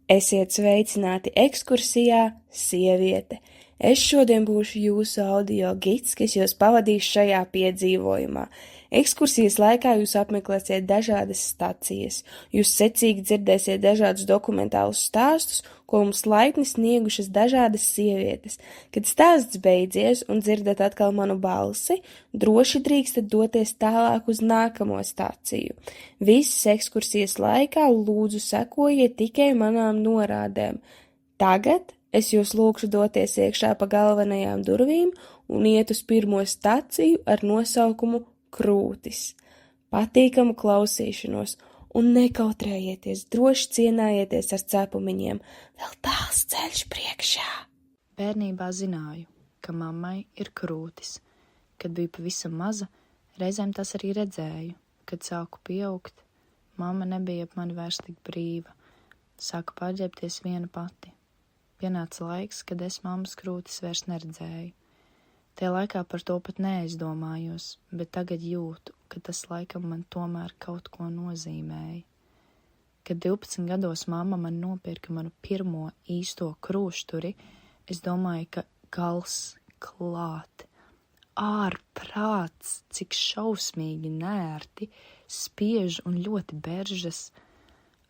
Esiet sveicināti ekskursijā Sieviete. Es šodien būšu jūsu audio gids, kas jūs pavadīs šajā piedzīvojumā. Ekskursijas laikā jūs apmeklēsiet dažādas stacijas. Jūs secīgi dzirdēsiet dažādus dokumentālus stāstus, ko mums laipni sniegušas dažādas sievietes. Kad stāsts beidzies un dzirdat atkal manu balsi, droši drīkstat doties tālāk uz nākamo staciju. Visas ekskursijas laikā lūdzu sekojiet tikai manām norādēm. Tagad es jūs lūkšu doties iekšā pa galvenajām durvīm un iet uz pirmo staciju ar nosaukumu Krūtis. Patīkamu klausīšanos un nekautrējieties, droši cienājieties ar cepumiņiem, vēl tāls ceļš priekšā. Bērnībā zināju, ka mammai ir krūtis. Kad biju pavisam maza, reizēm tas arī redzēju. Kad sāku pieaugt, mamma nebija ap mani vairs tik brīva. Sāku pārģērbties viena pati. Pienāca laiks, kad es mammas krūtis vairs neredzēju. Tajā laikā par to pat neaizdomājos, bet tagad jūtu, ka tas laikam man tomēr kaut ko nozīmēja. Kad 12 gados mamma man nopirka manu pirmo īsto krūšturi, es domāju, ka gals klāt. Ārprāts, cik šausmīgi nērti, spiež un ļoti beržas.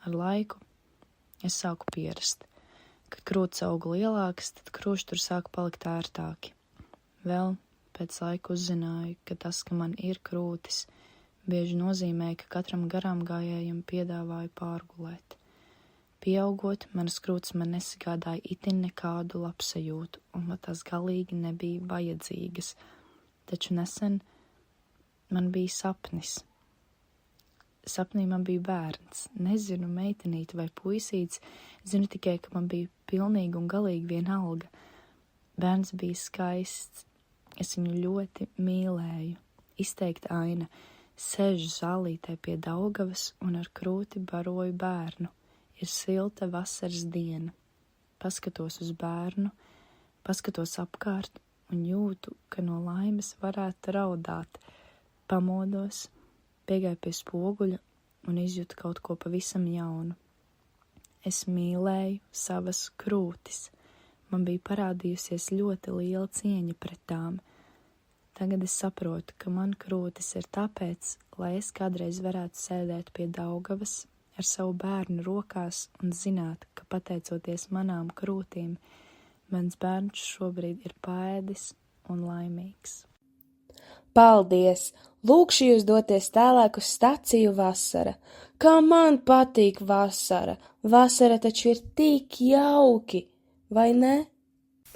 Ar laiku es sāku pierast. Kad krūtis auga lielākas, tad krūšturi sāka palikt ērtāki. Vēl pēc laika uzzināju, ka tas, ka man ir krūtis, bieži nozīmē, ka katram garām gājējam piedāvāju pārgulēt. Pieaugot, manas krūtis man nesagādāja itin nekādu labsajūtu, un man tās galīgi nebija vajadzīgas. Taču nesen man bija sapnis. Sapnī man bija bērns. Nezinu, meitenīte vai puisīts, zinu tikai, ka man bija pilnīgi un galīgi vienalga. Bērns bija skaists. Es viņu ļoti mīlēju. Izteikta aina. Sēžu zālītē pie Daugavas un ar krūti baroju bērnu. Ir silta vasaras diena. Paskatos uz bērnu, paskatos apkārt un jūtu, ka no laimes varētu raudāt. Pamodos, piegāju pie spoguļa un izjūtu kaut ko pavisam jaunu. Es mīlēju savas krūtis. Man bija parādījusies ļoti liela cieņa pret tām. Tagad es saprotu, ka man krūtis ir tāpēc, lai es kādreiz varētu sēdēt pie Daugavas ar savu bērnu rokās un zināt, ka pateicoties manām krūtīm, mans bērns šobrīd ir paēdis un laimīgs. Paldies! Lūkšu jūs doties tālāk uz staciju Vasara. Kā man patīk vasara! Vasara taču ir tik jauki! Vai ne?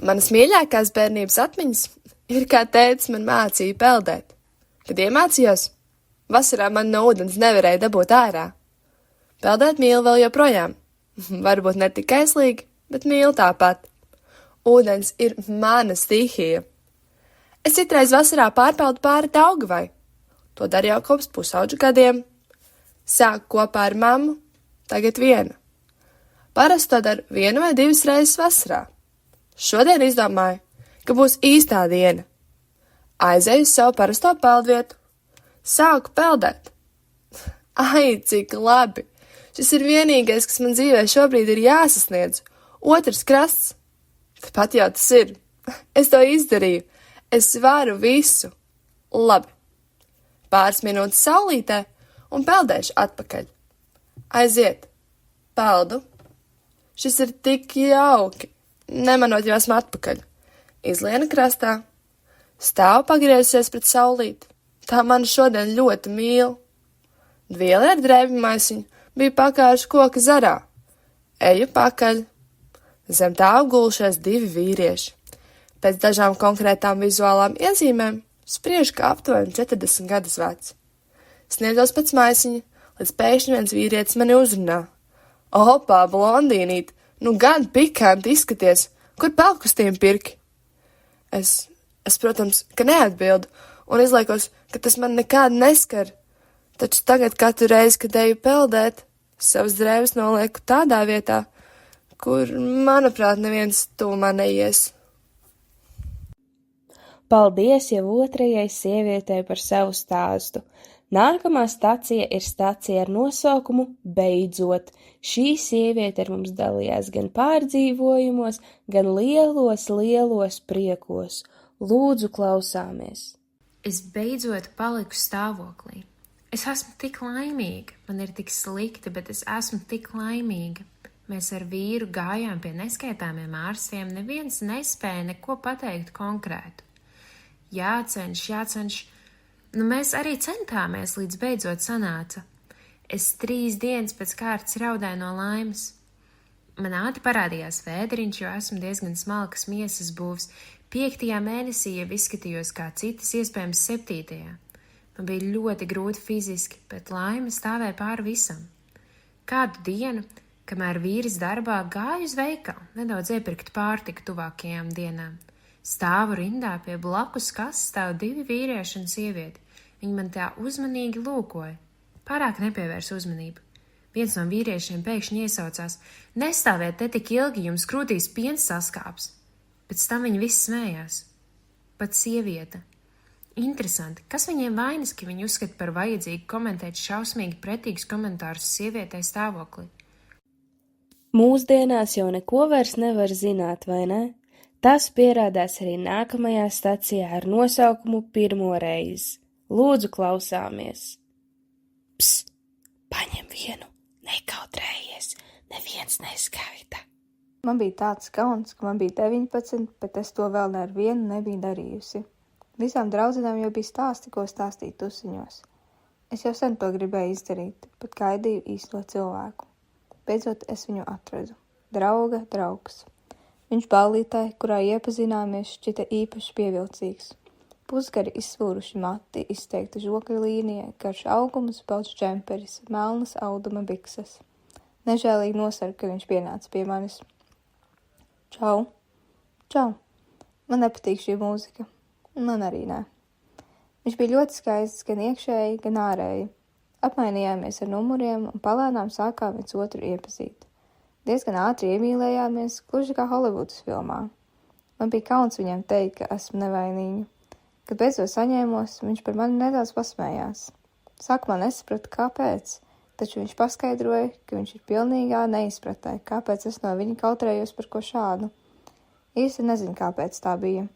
Manas mīļākās bērnības atmiņas ir, kā tētis man mācīja peldēt. Kad iemācījos, vasarā man no ūdens nevarēja dabūt ārā. Peldēt mīlu vēl joprojām. Varbūt ne tik kaislīgi, bet mīlu tāpat. Ūdens ir mana stihija. Es citreiz vasarā pārpeldu pāri Daugavai. To daru jau kopš pusauģu gadiem. Sāku kopā ar mammu, tagad viena. Parasti to daru 1 vai 2 reizes vasarā. Šodien izdomāju, ka būs īstā diena. Aizēju uz savu parasto peldvietu. Sāku peldēt. Ai, cik labi! Šis ir vienīgais, kas man dzīvē šobrīd ir jāsasniedz. Otrs krasts. Pat jau tas ir. Es to izdarīju. Es varu visu. Labi. Pāris minūtes saulītē un peldēšu atpakaļ. Aiziet. Peldu. Šis ir tik jauki, nemanot jau esmu atpakaļ. Izliena krastā. Stāvu pagriezusies pret saulīti. Tā mani šodien ļoti mīl. Dvieli ar drēbju maisiņu bija pakāruši koka zarā. Eju pakaļ. Zem tā apgulšies 2 vīrieši. Pēc dažām konkrētām vizuālām iezīmēm spriežu, ka aptuveni 40 gadus vecs. Sniedzos pēc maisiņa, līdz pēkšņi viens vīrietis mani uzrunā. Opā, blondīnīt, nu gan pikanti izskaties, kur pelkustīm pirki? Es, protams, ka neatbildu un izliekos, ka tas man nekādu neskar. Taču tagad katru reizi, kad eju peldēt, savas drēbes nolieku tādā vietā, kur, manuprāt, neviens tuvumā neies. Paldies jau otrajai sievietei par savu stāstu. Nākamā stacija ir stacija ar nosaukumu Beidzot. Šī sieviete ar mums dalījās gan pārdzīvojumos, gan lielos priekos. Lūdzu, klausāmies! Es beidzot paliku stāvoklī. Es esmu tik laimīga, man ir tik slikti, bet es esmu tik laimīga. Mēs ar vīru gājām pie neskaitāmiem ārstiem, neviens nespēja neko pateikt konkrētu. Jācenš. Nu, mēs arī centāmies, līdz beidzot sanāca. Es 3 dienas pēc kārtas raudāju no laimes. Man ātri parādījās vēderiņš, jo esmu diezgan smalkas miesas būvs. 5. mēnesī jau izskatījos kā citas, iespējams 7. Man bija ļoti grūti fiziski, bet laime stāvēja pāri visam. Kādu dienu, kamēr vīris darbā, gāju uz veikalu, nedaudz iepirkt pārtiku tuvākajām dienām. Stāvu rindā pie blakus kases stāv 2 vīrieši un sievieti. Viņi man tā uzmanīgi lūkoja. Pārāk nepievērsa uzmanību. Viens no vīriešiem pēkšņi iesaucās: "Nestāviet te tik ilgi, jums krūtīs piens saskāps." Pēc tam viņi visi smējās. Pat sieviete. Interesanti, kas viņiem vainas, ka viņi uzskata par vajadzīgu komentēt šausmīgi pretīgus komentārus sievietei stāvoklī? Mūsdienās jau neko vairs nevar zināt, vai ne? Tas pierādās arī nākamajā stacijā ar nosaukumu Pirmo reizi. Lūdzu, klausāmies! Ps! Paņem vienu, nekautrējies, neviens neskaita. Man bija tāds kauns, ka man bija 19, bet es to vēl ne ar vienu nebiju darījusi. Visām draudzenēm jau bija stāsti, ko stāstīt tusiņos. Es jau sen to gribēju izdarīt, bet gaidīju īsto cilvēku. Beidzot es viņu atradu. Draugs. Viņš ballītē, kurā iepazināmies, šķita īpaši pievilcīgs. Pusgari izsvūruši mati, izteikta žokļa līnija, karš augums, balts džemperis, melnas auduma bikses. Nežēlīgi nosarga, ka viņš pienāca pie manis. Čau. Man nepatīk šī mūzika. Man arī nē. Viņš bija ļoti skaists gan iekšēji, gan ārēji. Apmainījāmies ar numuriem un palēnām sākām viens otru iepazīt. Diezgan ātri iemīlējāmies, gluži kā Holivudas filmā. Man bija kauns viņam teikt, ka esmu nevainīga. Kad beidzot saņēmos, viņš par mani nedaudz pasmējās. Sākumā nesapratu, kāpēc, taču viņš paskaidroja, ka viņš ir pilnīgā neizpratē, kāpēc es no viņa kautrējos par ko šādu. Īsti nezinu, kāpēc tā bija.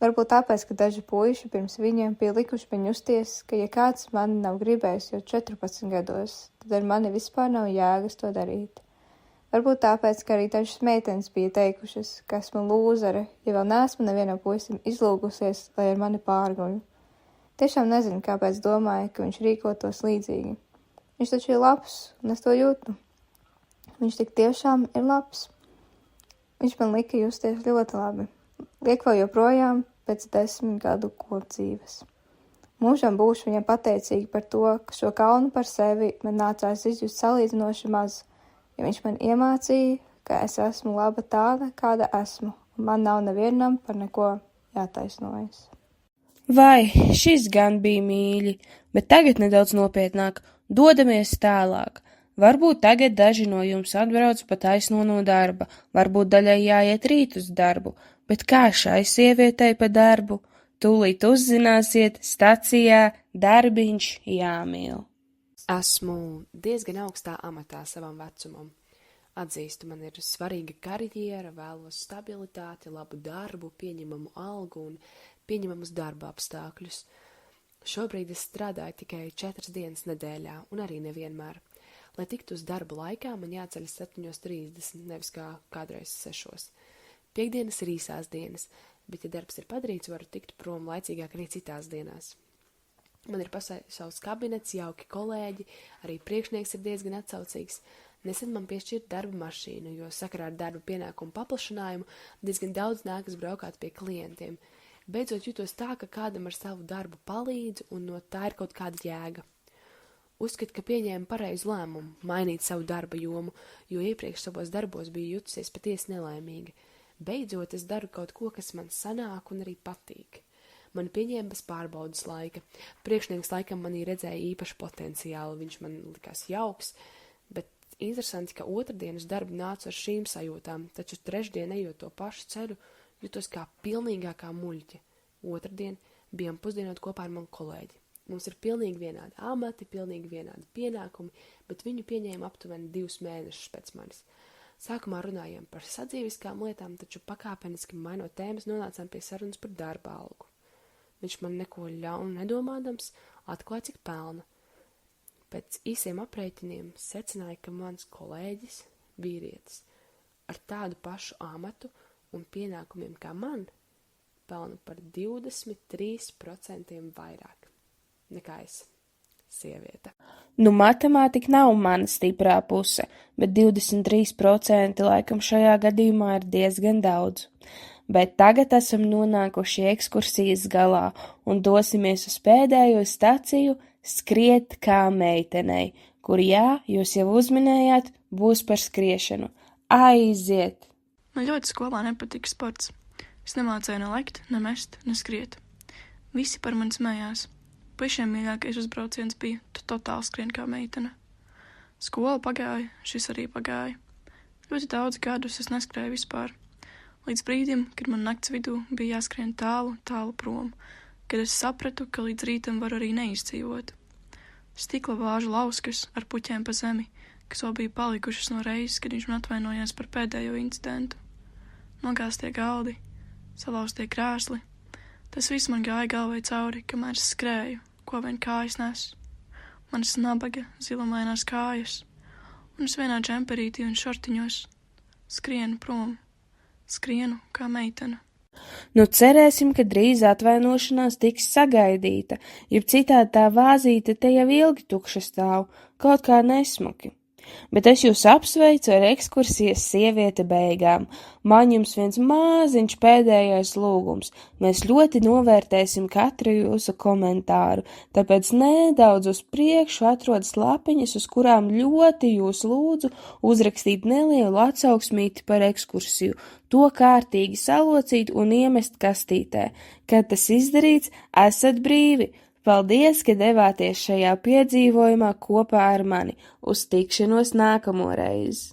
Varbūt tāpēc, ka daži puiši pirms viņiem bija likuši man justies, ka ja kāds mani nav gribējis jau 14 gados, tad ar mani vispār nav jēgas to darīt. Varbūt tāpēc, ka arī dažas meitenes bija teikušas, ka esmu lūzere, ja vēl neesmu nevienam puisim izlūgusies, lai ar mani pārguļu. Tiešām nezinu, kāpēc domāju, ka viņš rīkotos līdzīgi. Viņš taču ir labs, un es to jūtu. Viņš tik tiešām ir labs. Viņš man lika justies ļoti labi. Liek vēl joprojām pēc 10 gadu kopdzīves. Mūžam būšu viņam pateicīgi par to, ka šo kaunu par sevi man nācās izjust salīdzinoši maz, jo viņš man iemācīja, ka es esmu laba tāda, kāda esmu, un man nav nevienam par neko jātaisnojas. Vai, šis gan bija mīļi, bet tagad nedaudz nopietnāk, dodamies tālāk. Varbūt tagad daži no jums atbrauc pa taisno no darba, varbūt daļai jāiet rīt uz darbu, bet kā šai sievietei pa darbu? Tūlīt uzzināsiet stacijā Darbiņš jāmīl. Esmu diezgan augstā amatā savam vecumam. Atzīstu, man ir svarīga karjera, vēlos stabilitāti, labu darbu, pieņemamu algu un pieņemamus darba apstākļus. Šobrīd es strādāju tikai 4 dienas nedēļā un arī nevienmēr. Lai tiktu uz darba laikā, man jāceļas 7:30, nevis kā kādreiz 6. Piektdienas ir īsās dienas, bet, ja darbs ir padarīts, varu tikt prom laicīgāk arī citās dienās. Man ir savs kabinets, jauki kolēģi, arī priekšnieks ir diezgan atsaucīgs. Nesen man piešķirt darba mašīnu, jo sakarā ar darba pienākumu paplašinājumu diezgan daudz nākas braukāt pie klientiem. Beidzot jūtos tā, ka kādam ar savu darbu palīdzu un no tā ir kaut kāda jēga. Uzskatu, ka pieņēmu pareizu lēmumu, mainīt savu darba jomu, jo iepriekš savos darbos biju jutusies patiesi nelaimīga. Beidzot es daru kaut ko, kas man sanāk un arī patīk. Mani pieņēma bez pārbaudas laika. Priekšnieks laikam manī redzēja īpašu potenciālu, viņš man likās jauks, bet interesanti, ka otrdienas darbi nāca ar šīm sajūtām, taču trešdien ejot to pašu ceļu, jutos kā pilnīgākā muļķe. Otrdien bijām pusdienot kopā ar manu kolēģi. Mums ir pilnīgi vienādi amati, pilnīgi vienādi pienākumi, bet viņu pieņēma aptuveni 2 mēnešus pēc manis. Sākumā runājām par sadzīviskām lietām, taču pakāpeniski mainot tēmas nonācām pie sarunas par darba algu. Viņš man neko ļaunu nedomādams atklāja, cik pelna. Pēc īsiem aprēķiniem secināja, ka mans kolēģis, vīrietis, ar tādu pašu amatu un pienākumiem kā man, pelna par 23% vairāk nekā es, sieviete. Nu, matemātika nav mana stiprā puse, bet 23% laikam šajā gadījumā ir diezgan daudz. Bet tagad esam nonākuši ekskursijas galā un dosimies uz pēdējo staciju Skriet kā meitenei, kur, jā, jūs jau uzminējāt, būs par skriešanu. Aiziet! Man ļoti skolā nepatika sports. Es nemācēju ne lekt, ne mest, ne skriet. Visi par mani smējās. Puišiem mīļākais uzbrauciens bija tu totāli skrien kā meitene. Skola pagāja, šis arī pagāja. Ļoti daudz gadus es neskrēju vispār. Līdz brīdim, kad man nakts vidū bija jāskrien tālu, tālu prom, kad es sapratu, ka līdz rītam var arī neizdzīvot. Stikla vāžu lauskas ar puķēm pa zemi, kas vēl bija palikušas no reizes, kad viņš man atvainojās par pēdējo incidentu. Nogāztie galdi, salauztie krēsli. Tas viss man gāja galvai cauri, kamēr es skrēju, ko vien kājas nes. Manas nabaga, zilomainās kājas, un es vienā džemperītī un šortiņos skrienu prom, skrienu kā meitene. Nu, cerēsim, ka drīz atvainošanās tiks sagaidīta, jeb citādi tā vāzīte te jau ilgi tukša stāv, kaut kā nesmuki. Bet es jūs apsveicu ar ekskursijas sieviete beigām. Man jums viens māziņš pēdējais lūgums. Mēs ļoti novērtēsim katru jūsu komentāru, tāpēc nedaudz uz priekšu atrodas lapiņas, uz kurām ļoti jūs lūdzu uzrakstīt nelielu atsauksmīti par ekskursiju, to kārtīgi salocīt un iemest kastītē. Kad tas izdarīts, esat brīvi. Paldies, ka devāties šajā piedzīvojumā kopā ar mani. Uz tikšanos nākamo reizi!